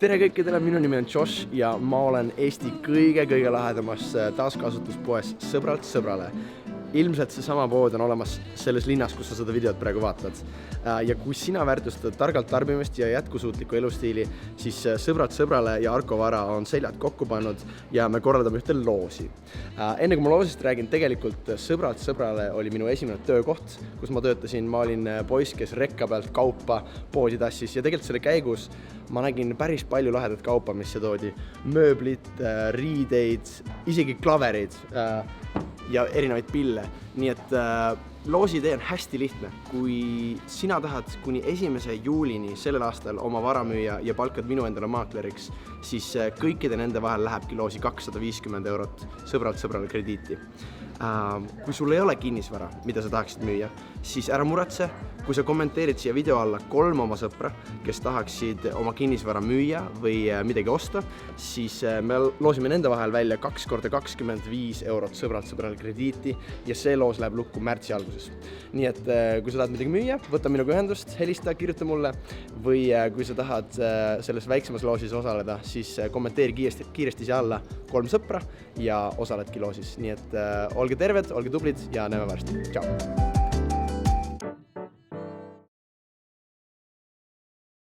Tere kõikidele, minu nimi on Josh ja ma olen Eesti kõige lahedamas taaskasutuspoes Sõbralt sõbrale. Ilmselt seesama pood on olemas selles linnas, kus sa seda videot praegu vaatad. Ja kui sina väärtustad targalt tarbimist ja jätkusuutliku elustiili, siis Sõbralt sõbrale ja Arko Vara on seljad kokku pannud ja me korraldame ühte loosi. Enne kui ma loosist räägin, tegelikult Sõbralt sõbrale oli minu esimene töökoht, kus ma töötasin. Ma olin poiss, kes rekka pealt kaupa poodi tassis ja tegelikult selle käigus ma nägin päris palju lahedat kaupa, mis see toodi. Mööblit, riideid, isegi klavereid ja erinevaid pille. Nii et loosi idee on hästi lihtne. Kui sina tahad kuni 1. juulini sellel aastal oma vara müüa ja palkad minu endale maakleriks, siis kõikide nende vahel lähebki loosi 250 € Sõbralt sõbrale krediiti. Kui sul ei ole kinnisvara, mida sa tahaksid müüa, siis ära muretse. Kui sa kommenteerid siia video alla 3 oma sõpra, kes tahaksid oma kinnisvara müüa või midagi osta, siis me loosime nende vahel välja 2 × 25 € Sõbralt sõbrale krediiti ja see loos läheb lukku märtsi alguses. Nii et kui sa tahad midagi müüa, võta minuga ühendust, helista, kirjuta mulle või kui sa tahad selles väiksemas loosis osaleda, siis kommenteeri kiiresti siia alla 3 sõpra ja osaledki loosis. Nii et olge terved, olge tublid ja näeme varsti. Ciao!